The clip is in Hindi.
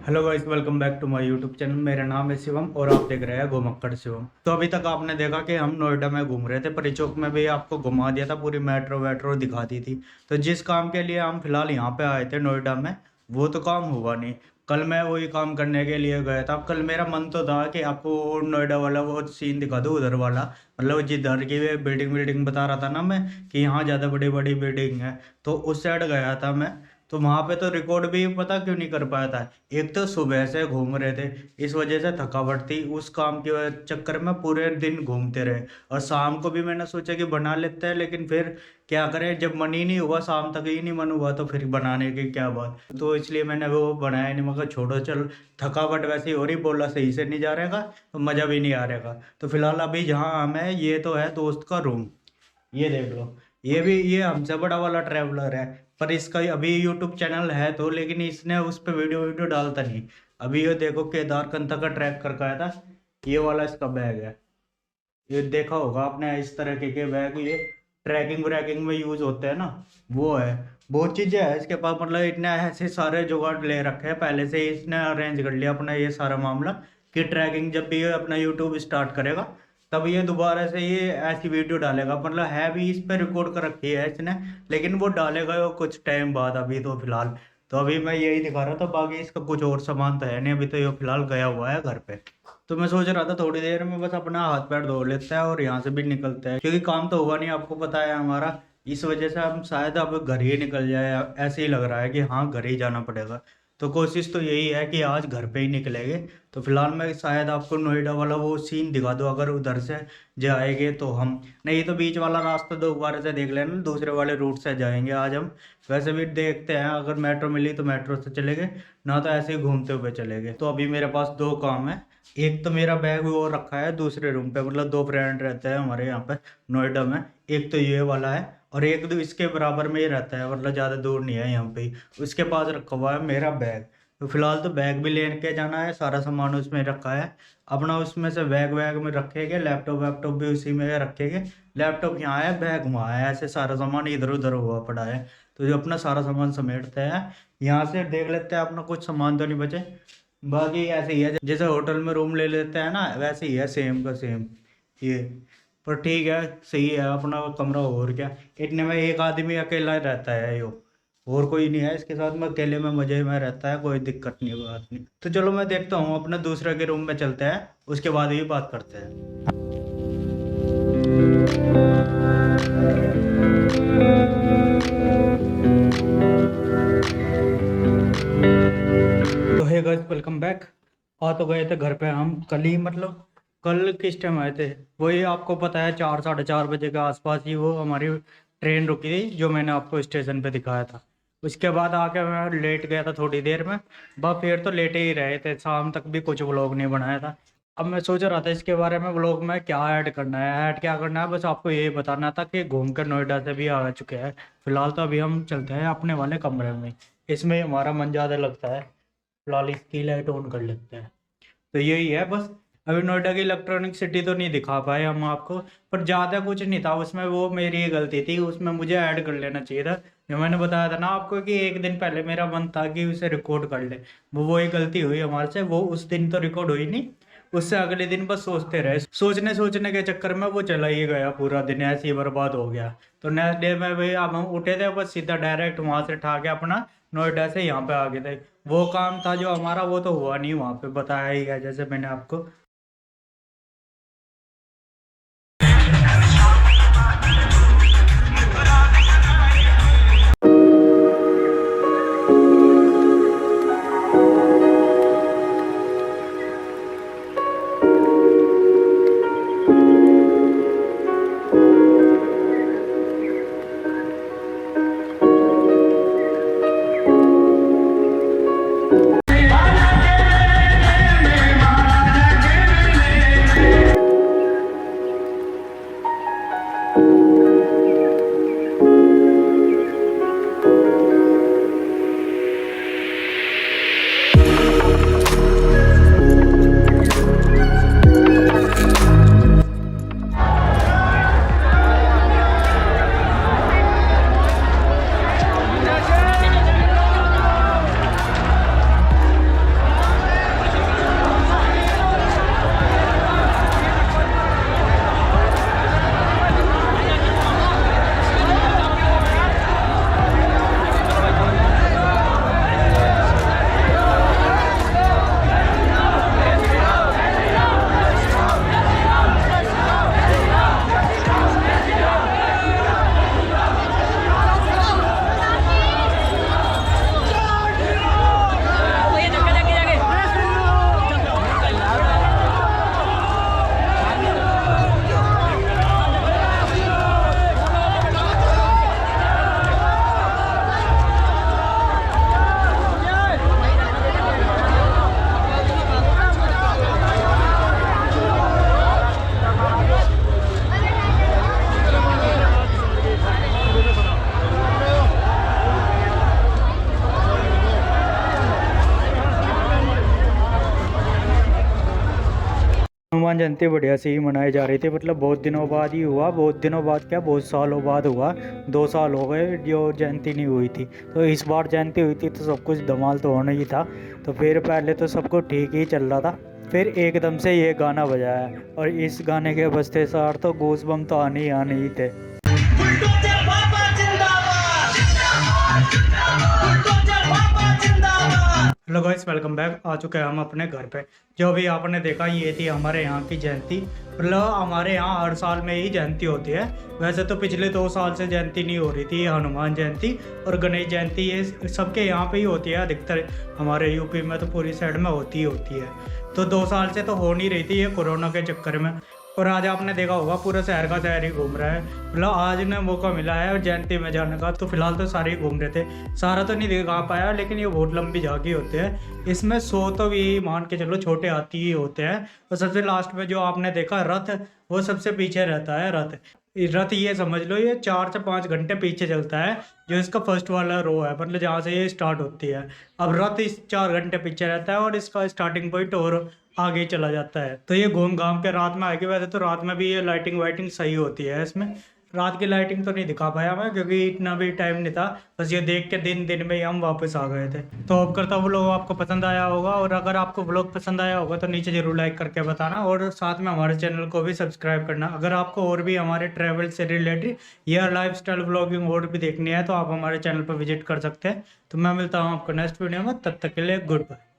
Hello guys, welcome back to my YouTube channel. मेरा नाम है शिवम और आप देख रहे हैं घुमक्कड़ शिवम। तो अभी तक आपने देखा कि हम नोएडा में घूम रहे थे। परी चौक में भी आपको घुमा दिया था, पूरी मेट्रो वेट्रो दिखा दी थी। तो जिस काम के लिए हम फिलहाल यहाँ पे आए थे नोएडा में, वो तो काम हुआ नहीं। कल मैं वही काम करने के लिए गया था। कल मेरा मन तो था कि आपको वो नोएडा वाला वो सीन दिखा दूँ, उधर वाला, मतलब जिधर की बिल्डिंग बिल्डिंग बता रहा था ना मैं, कि यहाँ ज़्यादा बड़ी बड़ी बिल्डिंग है। तो उस साइड गया था मैं। तो वहां पे तो रिकॉर्ड भी पता क्यों नहीं कर पाया था। एक तो सुबह से घूम रहे थे, इस वजह से थकावट थी। उस काम के चक्कर में पूरे दिन घूमते रहे। और शाम को भी मैंने सोचा कि बना लेते हैं, लेकिन फिर क्या करें, जब मन ही नहीं हुआ, शाम तक ही नहीं मन हुआ, तो फिर बनाने की क्या बात। तो इसलिए मैंने वो बनाया नहीं। मगर छोड़ो, चल, थकावट वैसे ही हो रही, बोला सही से नहीं जा रहेगा तो मज़ा भी नहीं आ रहेगा। तो फिलहाल अभी जहाँ हम है, ये तो है दोस्त का रूम। ये देख लो, ये हमसे बड़ा वाला ट्रैवलर है। पर इसका अभी यूट्यूब चैनल है तो, लेकिन इसने उस पर वीडियो वीडियो डालता नहीं। अभी ये देखो, केदारकंठा का ट्रैक करके आया था। ये वाला इसका बैग है। ये देखा होगा आपने, इस तरह के बैग ये ट्रैकिंग व्रैकिंग में यूज होते हैं ना, वो है। बहुत चीजें है इसके पास, मतलब इतने ऐसे सारे जुगाड़ ले रखे हैं पहले से ही। इसने अरेंज कर लिया अपना ये सारा मामला, कि ट्रैकिंग जब भी ये अपना यूट्यूब स्टार्ट करेगा, तब ये दोबारा से ये ऐसी वीडियो डालेगा। मतलब है भी इस पे रिकॉर्ड कर रखी है इसने, लेकिन वो डालेगा वो कुछ टाइम बाद। अभी तो फिलहाल, तो अभी मैं यही दिखा रहा था, बाकी इसका कुछ और सामान तो है नहीं। अभी तो ये फिलहाल गया हुआ है घर पे। तो मैं सोच रहा था थोड़ी देर में बस अपना हाथ पैर धो लेता है और यहाँ से भी निकलता है, क्योंकि काम तो हुआ नहीं, आपको पता है हमारा। इस वजह से हम शायद अब घर ही निकल जाए, ऐसे ही लग रहा है कि हाँ, घर ही जाना पड़ेगा। तो कोशिश तो यही है कि आज घर पे ही निकलेंगे। तो फिलहाल मैं शायद आपको नोएडा वाला वो सीन दिखा दूँ, अगर उधर से जाएंगे तो हम। नहीं तो बीच वाला रास्ता दोबारा से देख लेना, दूसरे वाले रूट से जाएंगे आज हम। वैसे भी देखते हैं, अगर मेट्रो मिली तो मेट्रो से चलेंगे, ना तो ऐसे ही घूमते हुए चलेंगे। तो अभी मेरे पास दो काम है। एक तो मेरा बैग वो रखा है दूसरे रूम पे, मतलब दो फ्रेंड रहते हैं हमारे यहाँ पे नोएडा में। एक तो ये वाला है, और एक तो इसके बराबर में ही रहता है, मतलब ज़्यादा दूर नहीं है यहाँ पे ही। उसके पास रखा हुआ है मेरा बैग। तो फिलहाल तो बैग भी लेके जाना है, सारा सामान उसमें रखा है अपना। उसमें से बैग वैग में रखेंगे, लैपटॉप वैपटॉप भी उसी में रखेंगे। लैपटॉप यहाँ है, बैग वहाँ है, ऐसे सारा सामान इधर उधर हुआ पड़ा है। तो जो अपना सारा सामान समेटते हैं, यहाँ से देख लेते हैं अपना कुछ सामान तो नहीं बचे। बाकी ऐसे ही है, जैसे होटल में रूम ले लेते हैं ना, वैसे ही है, सेम का सेम ये। पर ठीक है, सही है अपना कमरा। और क्या, इतने में एक आदमी अकेला रहता है यो, और कोई नहीं है इसके साथ में। अकेले में मजे में रहता है, कोई दिक्कत नहीं, बात नहीं। तो चलो मैं देखता हूँ, अपने दूसरे के रूम में चलते हैं, उसके बाद ही बात करते हैं। तो हे गाइस, वेलकम बैक। आ तो गए थे घर पे हम कल ही, मतलब कल किस टाइम आए थे, वही आपको पता है, 4 साढ़े 4 बजे के आसपास ही वो हमारी ट्रेन रुकी थी, जो मैंने आपको स्टेशन पे दिखाया था। उसके बाद आके मैं लेट गया था थोड़ी देर में। बस फिर तो लेटे ही रहे थे, शाम तक भी कुछ व्लॉग नहीं बनाया था। अब मैं सोच रहा था इसके बारे में व्लॉग में क्या ऐड करना है, ऐड क्या करना है, बस आपको यही बताना था कि घूम कर नोएडा से भी आ चुके हैं। फिलहाल तो अभी हम चलते हैं अपने वाले कमरे में, इसमें हमारा मन ज़्यादा लगता है। फिलहाल इसकी लाइट ऑन कर लेते हैं। तो यही है बस। अभी नोएडा की इलेक्ट्रॉनिक सिटी तो नहीं दिखा पाए हम आपको, पर ज़्यादा कुछ नहीं था उसमें, वो मेरी ही गलती थी। उसमें मुझे ऐड कर लेना चाहिए था। जो मैंने बताया था ना आपको कि एक दिन पहले मेरा मन था कि उसे रिकॉर्ड कर ले, वो वही गलती हुई हमारे से। वो उस दिन तो रिकॉर्ड हुई नहीं, उससे अगले दिन बस सोचते रहे, सोचने सोचने के चक्कर में वो चला ही गया, पूरा दिन ऐसे ही बर्बाद हो गया। तो नेक्स्ट डे में भाई, अब हम उठे थे बस सीधा डायरेक्ट वहां से उठा के अपना नोएडा से यहाँ पे आ गए थे। वो काम था जो हमारा, वो तो हुआ नहीं, वहां पे बताया ही है जैसे मैंने आपको। हनुमान जयंती बढ़िया से ही मनाई जा रही थी। मतलब बहुत दिनों बाद ही हुआ, बहुत दिनों बाद क्या, बहुत सालों बाद हुआ। 2 साल हो गए जो जयंती नहीं हुई थी। तो इस बार जयंती हुई थी तो सब कुछ धमाल तो होना ही था। तो फिर पहले तो सब कुछ ठीक ही चल रहा था, फिर एकदम से ये गाना बजाया और इस गाने के बजते सार तो गूज़बम्प तो आने ही थे। बुलडोजर बाबा जिंदाबाद जिंदाबाद जिंदाबाद बुलडोजर बाबा जिंदाबाद। Hello guys, welcome back. आ चुके हैं हम अपने घर पे। जो अभी आपने देखा ये थी हमारे यहाँ की जयंती। मतलब हमारे यहाँ हर साल में ही जयंती होती है। वैसे तो पिछले 2 साल से जयंती नहीं हो रही थी। हनुमान जयंती और गणेश जयंती ये सबके यहाँ पे ही होती है अधिकतर। हमारे यूपी में तो पूरी साइड में होती ही होती है। तो 2 साल से तो हो नहीं रही थी ये कोरोना के चक्कर में। और आज आपने देखा होगा पूरा शहर का शहर ही घूम रहा है। मतलब आज ने मौका मिला है जयंती में जाने का, तो फिलहाल तो सारे ही घूम रहे थे। सारा तो नहीं दिखा पाया, लेकिन ये बहुत लंबी झांकी होते हैं। इसमें 100 तो भी मान के चलो छोटे हाथी ही होते हैं। और सबसे लास्ट में जो आपने देखा रथ, वो सबसे पीछे रहता है। रथ ये समझ लो ये 4 से 5 घंटे पीछे चलता है। जो इसका फर्स्ट वाला रो है, मतलब जहाँ से ये स्टार्ट होती है। अब रथ इस 4 घंटे पीछे रहता है और इसका स्टार्टिंग पॉइंट और आगे चला जाता है। तो ये घूम घाम के रात में आएगी। वैसे तो रात में भी ये लाइटिंग वाइटिंग सही होती है इसमें। रात की लाइटिंग तो नहीं दिखा पाया मैं, क्योंकि इतना भी टाइम नहीं था। बस ये देख के दिन में ही हम वापस आ गए थे। तो अब करता हूँ व्लॉग आपको पसंद आया होगा, और अगर आपको व्लॉग पसंद आया होगा तो नीचे जरूर लाइक करके बताना, और साथ में हमारे चैनल को भी सब्सक्राइब करना। अगर आपको और भी हमारे ट्रैवल से रिलेटेड या लाइफ स्टाइल व्लॉगिंग और भी देखनी है तो आप हमारे चैनल पर विजिट कर सकते हैं। तो मैं मिलता हूँ आपको नेक्स्ट वीडियो में, तब तक के लिए गुड बाय।